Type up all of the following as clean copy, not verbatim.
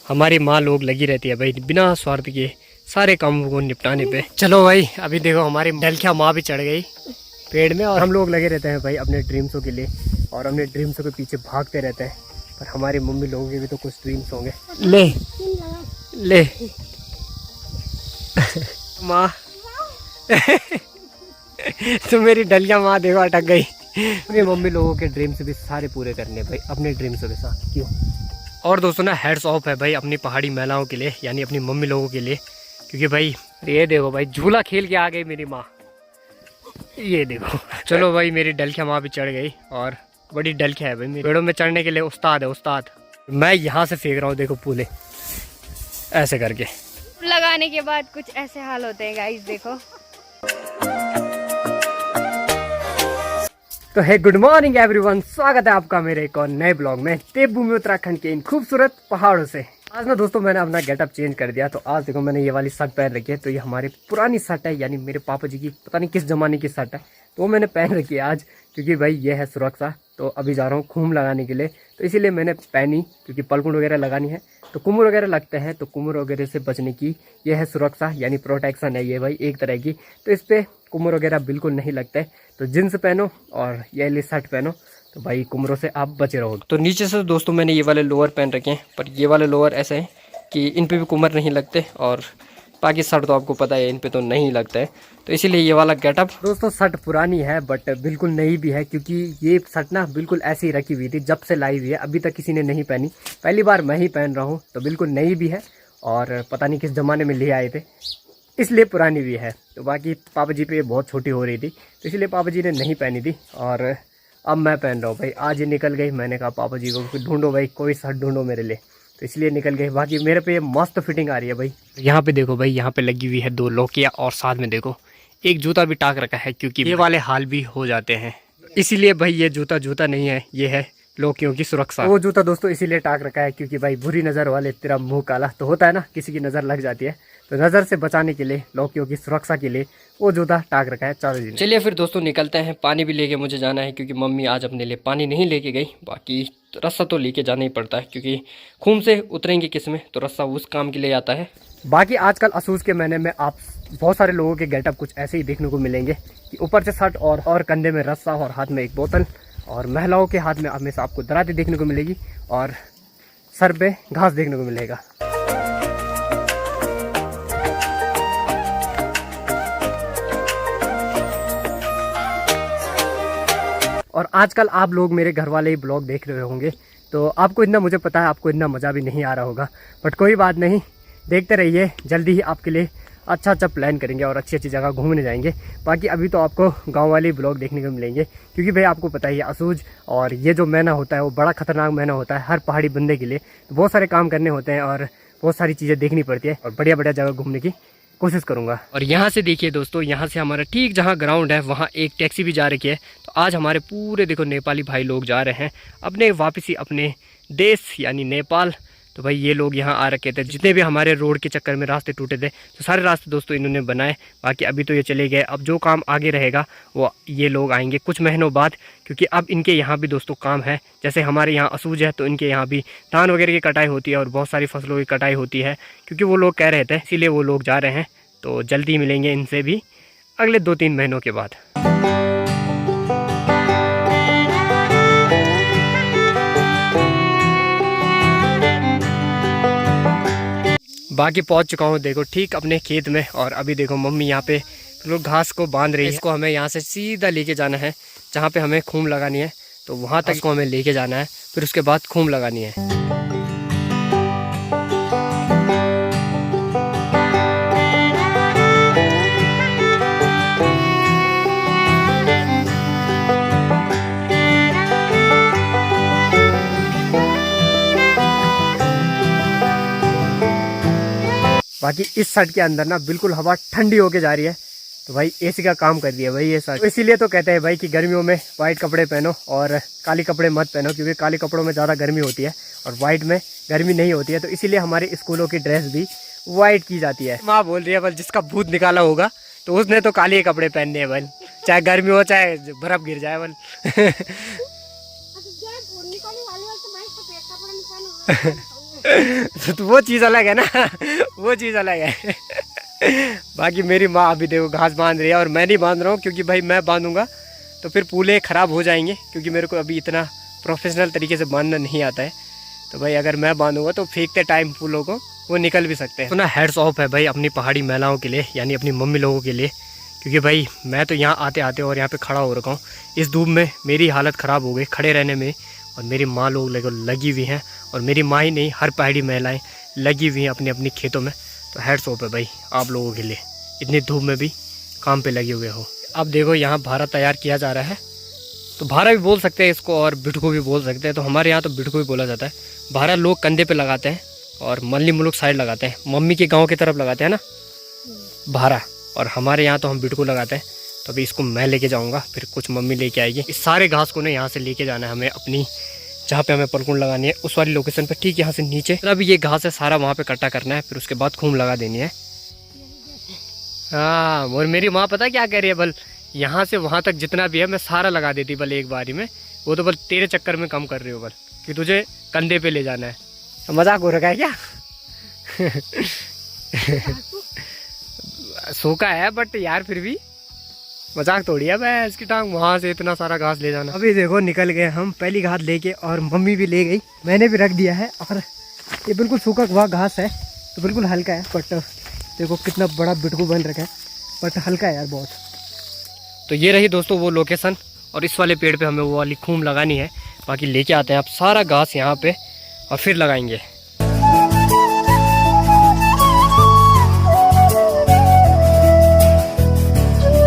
हमारी माँ लोग लगी रहती है भाई बिना स्वार्थ के सारे कामों को निपटाने पे। चलो भाई अभी देखो हमारी डलखिया माँ भी चढ़ गई पेड़ में और हम लोग लगे रहते हैं भाई अपने ड्रीम्सों के लिए और अपने ड्रीम्सों के पीछे भागते रहते हैं। पर हमारी मम्मी लोगों के भी तो कुछ ड्रीम्स होंगे। ले ले माँ तो मेरी डलिया माँ देखो अटक गई। मेरी मम्मी लोगों के ड्रीम्स भी सारे पूरे करने भाई अपने ड्रीम्सों के साथ। क्यों? और दोस्तों ना हेड्स ऑफ है भाई अपनी पहाड़ी महिलाओं के लिए यानी अपनी मम्मी लोगों के लिए, क्योंकि भाई ये देखो भाई झूला खेल के आ गई मेरी माँ, ये देखो। चलो भाई मेरी डलखिया माँ भी चढ़ गई और बड़ी डलखिया है भाई मेरे पेड़ों में चढ़ने के लिए उस्ताद है उस्ताद। मैं यहाँ से फेंक रहा हूँ देखो पूले ऐसे करके। लगाने के बाद कुछ ऐसे हाल होते हैं गाइस देखो। तो है गुड मॉर्निंग एवरीवन, स्वागत है आपका मेरे एक और नए ब्लॉग में देवभूमि उत्तराखंड के इन खूबसूरत पहाड़ों से। आज ना दोस्तों मैंने अपना गेटअप चेंज कर दिया। तो आज देखो मैंने ये वाली शर्ट पहन रखी है। तो ये हमारी पुरानी शर्ट है यानी मेरे पापा जी की पता नहीं किस जमाने की शर्ट है, तो वो मैंने पहन रखी है आज क्योंकि भाई ये है सुरक्षा। तो अभी जा रहा हूँ घूम लगाने के लिए तो इसीलिए मैंने पहनी, क्योंकि पलकुंड वगैरह लगानी है तो कुम्र वगैरह लगते हैं तो कुम्र वगैरह से बचने की ये है सुरक्षा यानी प्रोटेक्शन है ये भाई एक तरह की। तो इस पर कुम्र वगैरह बिल्कुल नहीं लगते। तो जींस पहनो और ये वाली शर्ट पहनो तो भाई कुम्रों से आप बचे रहो। तो नीचे से दोस्तों मैंने ये वाले लोअर पहन रखे हैं, पर ये वाले लोअर ऐसे हैं कि इन पे भी कुम्र नहीं लगते और बाकी शर्ट तो आपको पता है इन पे तो नहीं लगता है। तो इसीलिए ये वाला गेटअप। दोस्तों शर्ट पुरानी है बट बिल्कुल नई भी है, क्योंकि ये शर्ट ना बिल्कुल ऐसी ही रखी हुई थी जब से लाई हुई है, अभी तक किसी ने नहीं पहनी, पहली बार मैं ही पहन रहा हूँ। तो बिल्कुल नई भी है और पता नहीं किस ज़माने में ले आए थे इसलिए पुरानी भी है। तो बाकी पापा जी पे बहुत छोटी हो रही थी तो इसलिए पापा जी ने नहीं पहनी थी और अब मैं पहन रहा हूँ भाई। आज ये निकल गई, मैंने कहा पापा जी को ढूंढो भाई कोई शर्ट ढूंढो मेरे लिए, तो इसलिए निकल गई। बाकी मेरे पे मस्त फिटिंग आ रही है भाई। यहाँ पे देखो भाई, यहाँ पे लगी हुई है 2 लौकिया और साथ में देखो एक जूता भी टाक रखा है, क्योंकि ये वाले हाल भी हो जाते हैं इसीलिए भाई ये जूता जूता नहीं है, ये है लौकियों की सुरक्षा। वो जूता दोस्तों इसीलिए टाक रखा है क्योंकि भाई बुरी नज़र वाले तेरा मुंह काला तो होता है ना, किसी की नज़र लग जाती है तो नज़र से बचाने के लिए लौकियों की सुरक्षा के लिए वो जूता टाक रखा है। चलिए फिर दोस्तों निकलते हैं। पानी भी लेके मुझे जाना है क्योंकि मम्मी आज अपने लिए पानी नहीं लेके गई। बाकी रस्सा तो लेके जाना ही पड़ता है क्योंकि खून से उतरेंगे किसमें, तो रस्सा उस काम के लिए आता है। बाकी आजकल असूस के महीने में आप बहुत सारे लोगों के गेटअप कुछ ऐसे ही देखने को मिलेंगे कि ऊपर से शर्ट और कंधे में रस्सा और हाथ में एक बोतल, और महिलाओं के हाथ में हमेशा आपको दराती देखने को मिलेगी और सर पे घास देखने को मिलेगा। और आजकल आप लोग मेरे घर वाले ही ब्लॉग देख रहे होंगे तो आपको इतना, मुझे पता है आपको इतना मज़ा भी नहीं आ रहा होगा, बट कोई बात नहीं, देखते रहिए। जल्दी ही आपके लिए अच्छा अच्छा प्लान करेंगे और अच्छी अच्छी जगह घूमने जाएंगे। बाकी अभी तो आपको गांव वाले ब्लॉग देखने को मिलेंगे क्योंकि भाई आपको पता ही है असूज और ये जो महीना होता है वो बड़ा खतरनाक महीना होता है हर पहाड़ी बंदे के लिए। तो बहुत सारे काम करने होते हैं और बहुत सारी चीज़ें देखनी पड़ती है और बढ़िया बढ़िया जगह घूमने की कोशिश करूंगा। और यहाँ से देखिए दोस्तों, यहाँ से हमारा ठीक जहाँ ग्राउंड है वहाँ एक टैक्सी भी जा रही है। तो आज हमारे पूरे देखो नेपाली भाई लोग जा रहे हैं अपने वापसी अपने देश यानी नेपाल। तो भाई ये लोग यहाँ आ रखे थे, जितने भी हमारे रोड के चक्कर में रास्ते टूटे थे तो सारे रास्ते दोस्तों इन्होंने बनाए। बाकी अभी तो ये चले गए, अब जो काम आगे रहेगा वो ये लोग आएंगे कुछ महीनों बाद, क्योंकि अब इनके यहाँ भी दोस्तों काम है। जैसे हमारे यहाँ असूज है तो इनके यहाँ भी धान वगैरह की कटाई होती है और बहुत सारी फसलों की कटाई होती है, क्योंकि वो लोग कह रहे थे इसीलिए वो लोग जा रहे हैं। तो जल्दी मिलेंगे इनसे भी अगले 2-3 महीनों के बाद। बाकी पहुंच चुका हूं देखो ठीक अपने खेत में, और अभी देखो मम्मी यहाँ पे लोग घास को बांध रही है। इसको हमें यहाँ से सीधा लेके जाना है जहाँ पे हमें खूम लगानी है, तो वहाँ तक इसको हमें लेके जाना है, फिर उसके बाद खूम लगानी है। बाकी इस शर्ट के अंदर ना बिल्कुल हवा ठंडी होके जा रही है, तो भाई एसी का काम कर दिया भाई ये शर्ट। तो इसीलिए तो कहते हैं भाई कि गर्मियों में वाइट कपड़े पहनो और काले कपड़े मत पहनो, क्योंकि काले कपड़ों में ज़्यादा गर्मी होती है और वाइट में गर्मी नहीं होती है। तो इसीलिए हमारे स्कूलों की ड्रेस भी वाइट की जाती है। माँ बोल रही है बल जिसका भूत निकाला होगा तो उसने तो काले कपड़े पहनने हैं बल, चाहे गर्मी हो चाहे बर्फ गिर जाए बल। तो वो चीज़ अलग है ना, वो चीज़ अलग है। बाकी मेरी माँ अभी देखो घास बांध रही है और मैं नहीं बांध रहा हूँ, क्योंकि भाई मैं बांधूंगा तो फिर पूले ख़राब हो जाएंगे, क्योंकि मेरे को अभी इतना प्रोफेशनल तरीके से बांधना नहीं आता है। तो भाई अगर मैं बांधूंगा तो फेंकते टाइम फूलों को वो निकल भी सकते हैं। तो ना हेड्स ऑफ है भाई अपनी पहाड़ी महिलाओं के लिए, यानी अपनी मम्मी लोगों के लिए, क्योंकि भाई मैं तो यहाँ आते आते और यहाँ पे खड़ा हो रखा हूँ इस धूप में, मेरी हालत ख़राब हो गई खड़े रहने में। और मेरी माँ लोग लगी हुई हैं, और मेरी माँ ही नहीं हर पहाड़ी महिलाएं लगी हुई हैं अपने अपने खेतों में। तो हेड्स ऑफ है भाई आप लोगों के लिए, इतनी धूप में भी काम पे लगे हुए हो। अब देखो यहाँ भारा तैयार किया जा रहा है, तो भारा भी बोल सकते हैं इसको और बिटकू भी बोल सकते हैं। तो हमारे यहाँ तो बिटकू भी बोला जाता है। भारा लोग कंधे पे लगाते हैं और मल्ली मुलुक साइड लगाते हैं, मम्मी के गांव की तरफ लगाते हैं ना भारा, और हमारे यहाँ तो हम बिटकू लगाते हैं। तो अभी इसको मैं लेके जाऊँगा, फिर कुछ मम्मी लेके आएगी। इस सारे घास को ना यहाँ से लेके जाना है हमें अपनी, जहाँ पे हमें पलकुंड लगानी है उस वाली लोकेशन पे, ठीक यहाँ से नीचे। तो अभी ये घास है सारा वहाँ पे इकट्ठा करना है, फिर उसके बाद खूम लगा देनी है। हाँ, और मेरी माँ पता क्या कह रही है, बल यहाँ से वहाँ तक जितना भी है मैं सारा लगा देती बल एक बारी में। वो तो बल तेरे चक्कर में कम कर रही हो बल, कि तुझे कंधे पे ले जाना है। तो मजाक हो रखा है क्या? सूखा है बट यार फिर भी मजाक तोड़ी है मैं इसकी टांग, वहाँ से इतना सारा घास ले जाना। अभी देखो निकल गए हम पहली घास लेके, और मम्मी भी ले गई, मैंने भी रख दिया है। और ये बिल्कुल सूखा हुआ घास है, तो बिल्कुल हल्का है, बट देखो कितना बड़ा बिटकू बन रखा है, बट हल्का है यार बहुत। तो ये रही दोस्तों वो लोकेशन, और इस वाले पेड़ पे हमें वो वाली खूम लगानी है। बाकी लेके आते हैं आप सारा घास यहाँ पे और फिर लगाएंगे।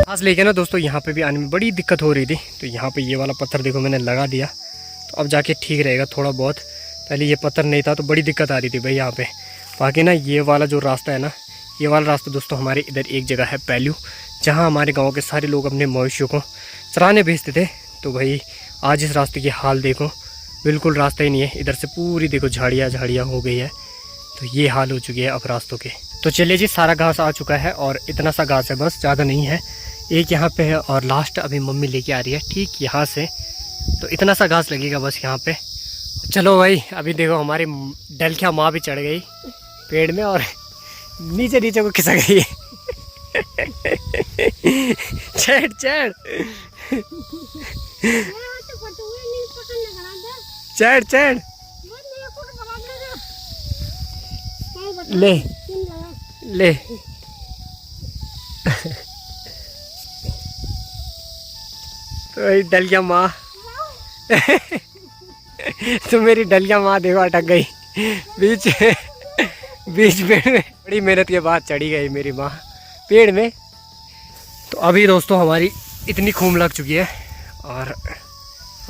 घास लेके ना दोस्तों यहाँ पे भी आने में बड़ी दिक्कत हो रही थी, तो यहाँ पे ये वाला पत्थर देखो मैंने लगा दिया, तो अब जाके ठीक रहेगा थोड़ा बहुत। पहले ये पत्थर नहीं था तो बड़ी दिक्कत आ रही थी भाई यहाँ पे। बाकी ना ये वाला जो रास्ता है ना, ये वाला रास्ता दोस्तों हमारे इधर एक जगह है पैल्यू, जहाँ हमारे गांव के सारे लोग अपने मवेशियों को चराने भेजते थे। तो भाई आज इस रास्ते की हाल देखो, बिल्कुल रास्ता ही नहीं है, इधर से पूरी देखो झाड़ियाँ झाड़ियाँ हो गई है। तो ये हाल हो चुकी है अब रास्तों के। तो चलिए जी, सारा घास आ चुका है और इतना सा घास है बस, ज़्यादा नहीं है। एक यहाँ पे है और लास्ट अभी मम्मी लेके आ रही है ठीक यहाँ से, तो इतना सा घास लगेगा बस यहाँ पे। चलो भाई अभी देखो हमारी डलखिया माँ भी चढ़ गई पेड़ में और नीचे नीचे को खिसक गई है। चढ़ चढ़ चढ़ चढ़ ले ले। तो डलिया माँ तो मेरी डलिया माँ देखो अटक गई बीच बीच पेड़ में, बड़ी मेहनत के बाद चढ़ी गई मेरी माँ पेड़ में। तो अभी दोस्तों हमारी इतनी खूम लग चुकी है और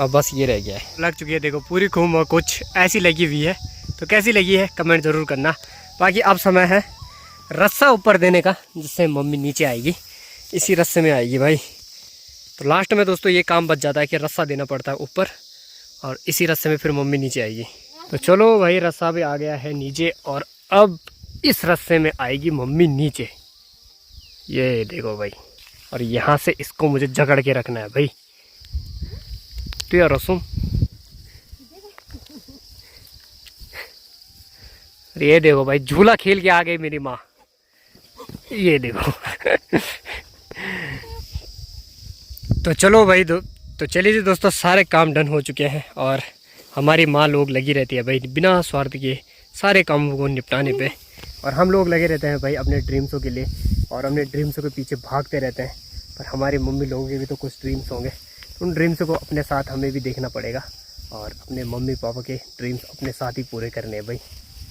अब बस ये रह गया है, लग चुकी है देखो पूरी खूम, और कुछ ऐसी लगी हुई है। तो कैसी लगी है कमेंट ज़रूर करना। बाकी अब समय है रस्सा ऊपर देने का, जिससे मम्मी नीचे आएगी, इसी रस्से में आएगी भाई। तो लास्ट में दोस्तों ये काम बच जाता है कि रस्सा देना पड़ता है ऊपर, और इसी रस्से में फिर मम्मी नीचे आएगी। तो चलो भाई रस्सा भी आ गया है नीचे, और अब इस रस्से में आएगी मम्मी नीचे, ये देखो भाई। और यहाँ से इसको मुझे जकड़ के रखना है भाई। तो यार रसूम ये देखो भाई, झूला खेल के आ गई मेरी माँ, ये देखो। तो चलो भाई तो चलिए जी दोस्तों, सारे काम डन हो चुके हैं और हमारी माँ लोग लगी रहती है भाई बिना स्वार्थ के सारे कामों को निपटाने पे, और हम लोग लगे रहते हैं भाई अपने ड्रीम्सों के लिए, और अपने ड्रीम्सों के पीछे भागते रहते हैं। पर हमारी मम्मी लोगों के भी तो कुछ ड्रीम्स होंगे, उन ड्रीम्सों को अपने साथ हमें भी देखना पड़ेगा, और अपने मम्मी पापा के ड्रीम्स अपने साथ ही पूरे करने हैं भाई।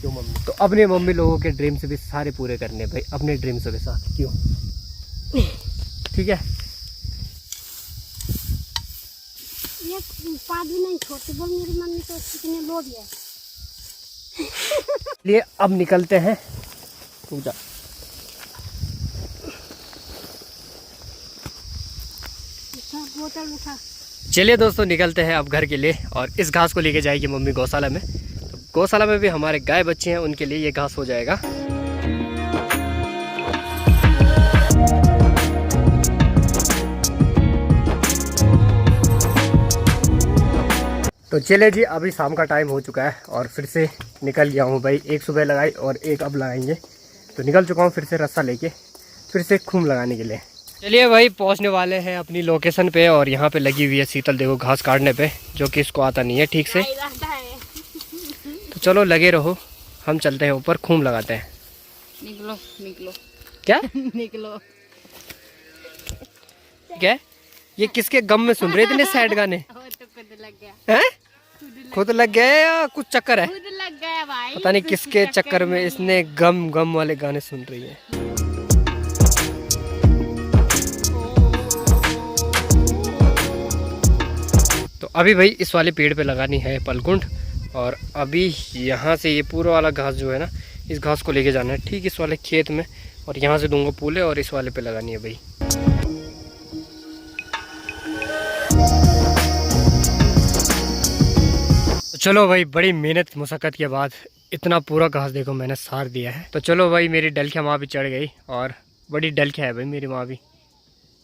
क्यों मम्मी? तो अपने मम्मी लोगों के ड्रीम्स भी सारे पूरे करने हैं भाई अपने ड्रीम्सों के साथ, क्यों? ठीक है। ये भी नहीं छोटे, बोल मेरी मम्मी तो कितने लोग है। लिए अब निकलते हैं पूजा। बोतल उठा। चलिए दोस्तों निकलते हैं अब घर के लिए, और इस घास को लेके जाएगी मम्मी गौशाला में। तो गौशाला में भी हमारे गाय बच्चे हैं, उनके लिए ये घास हो जाएगा। तो चले जी, अभी शाम का टाइम हो चुका है और फिर से निकल गया हूँ भाई। एक सुबह लगाई और एक अब लगाएंगे। तो निकल चुका हूँ फिर से रस्सा लेके, फिर से खूम लगाने के लिए। चलिए भाई, पहुँचने वाले हैं अपनी लोकेशन पे और यहाँ पे लगी हुई है शीतल देखो घास काटने पे, जो कि इसको आता नहीं है ठीक से। तो चलो लगे रहो, हम चलते हैं ऊपर, खूम लगाते हैं। निकलो निकलो। क्या निकलो। क्या ये किसके गम में सुन रहे इतने सैड गाने? तो खुद लग गया। हैं? खुद लग गया या कुछ चक्कर है? खुद लग गया भाई। पता नहीं किसके चक्कर में इसने गम गम वाले गाने सुन रही है। तो अभी भाई इस वाले पेड़ पे लगानी है पलकुंड, और अभी यहाँ से ये पूरा वाला घास जो है ना, इस घास को लेके जाना है ठीक इस वाले खेत में, और यहाँ से दूंगा पूले और इस वाले पे लगानी है भाई। तो चलो भाई, बड़ी मेहनत मुशक्कत के बाद इतना पूरा घास देखो मैंने सार दिया है। तो चलो भाई, मेरी डलखिया माँ भी चढ़ गई, और बड़ी डलखिया है भाई मेरी माँ भी।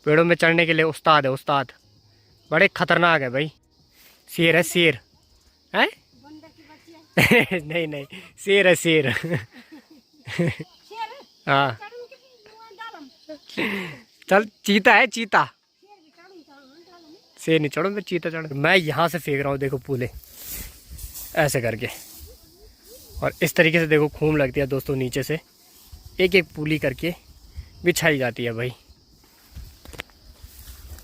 पेड़ों में चढ़ने के लिए उस्ताद है, उस्ताद। बड़े खतरनाक है भाई, शेर है शेर है। नहीं नहीं, शेर है शेर। हाँ चल, चीता है चीता। शेर नहीं चढ़ो, मैं चीता चढ़। मैं यहाँ से फेंक रहा हूँ देखो पूले, ऐसे करके, और इस तरीके से देखो खूम लगती है दोस्तों। नीचे से एक एक पूली करके बिछाई जाती है भाई।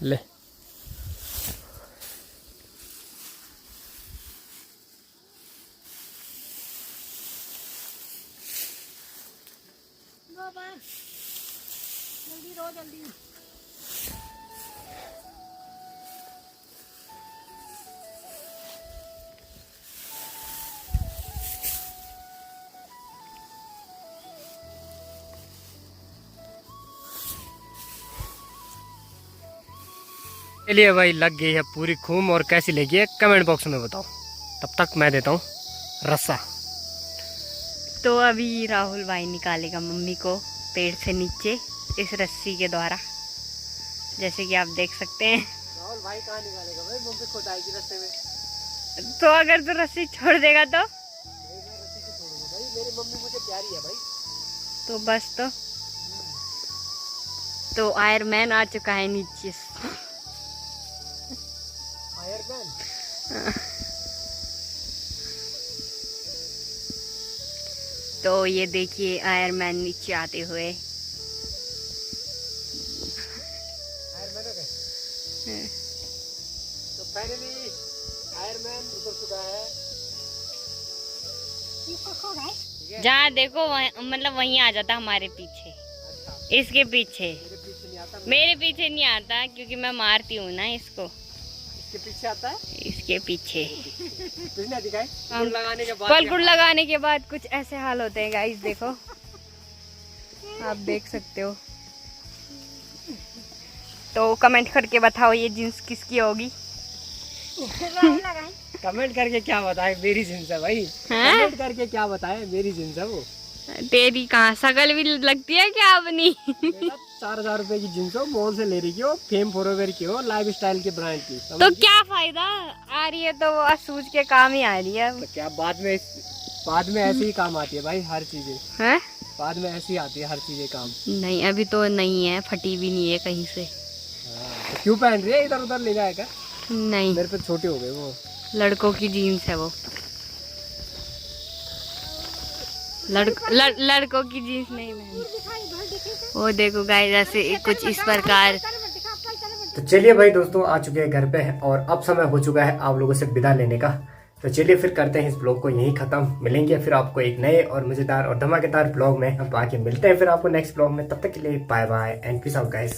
ले जल्दी रो जल्दी। चलिए भाई, लग गई है पूरी खूम, और कैसी लगी है कमेंट बॉक्स में बताओ। तब तक मैं देता हूँ रस्सा। तो अभी राहुल भाई निकालेगा मम्मी को पेड़ से नीचे इस रस्सी के द्वारा, जैसे कि आप देख सकते हैं। राहुल भाई कहाँ निकालेगा भाई, मम्मी खुद आएगी रास्ते में। तो अगर तू रस्सी छोड़ देगा तो? मैं रस्सी से छोड़ूंगा भाई, मेरी मम्मी मुझे प्यारी है भाई। तो बस। तो आयरमैन आ चुका है नीचे। आयरमैन। तो ये देखिए आयरमैन नीचे आते हुए। आयरमैन हो गए। तो फाइनली आयरमैन उतर चुका है। जहाँ देखो मतलब वहीं आ जाता हमारे पीछे। अच्छा, इसके पीछे। मेरे पीछे नहीं आता। मेरे पीछे नहीं आता क्योंकि मैं मारती हूँ ना इसको। इसके पीछे आता है। इसके पीछे तुझने दिखाई लगाने के बाद, पलकुड़ लगाने के बाद कुछ ऐसे हाल होते हैं गाइस, देखो आप देख सकते हो। तो कमेंट करके बताओ ये जींस किसकी होगी। कमेंट करके क्या बताए, मेरी जींस है भाई। हैं? कमेंट करके क्या बताए, मेरी जींस है वो। तेरी कहाँ शकल भी लगती है क्या अपनी? 4000 रुपए की जींस हो, मॉल से ले रही की हो, फेम फॉरएवर की हो, लाइफ स्टाइल के ब्रांड की। तो क्या फायदा, आ रही है तो वो सूझ के काम ही आ रही है। तो क्या बाद में ऐसे ही काम आती है भाई हर चीजें। हैं? बाद में ऐसी आती है हर चीजें काम। नहीं अभी तो नहीं है, फटी भी नहीं है कहीं से। तो क्यों पहन रही है, इधर उधर ले जाएगा? नहीं, मेरे पे छोटे हो गए वो। लड़कों की जीन्स है वो। लड़कों की जीन्स नहीं मैं। वो देखो गाइस ऐसे कुछ इस प्रकार। तो चलिए भाई दोस्तों, आ चुके हैं घर पे और अब समय हो चुका है आप लोगों से विदा लेने का। तो चलिए फिर करते हैं इस ब्लॉग को यहीं खत्म। मिलेंगे फिर आपको एक नए और मजेदार और धमाकेदार ब्लॉग में। हम आके मिलते हैं फिर आपको नेक्स्ट ब्लॉग में। तब तक के लिए bye bye and peace out guys.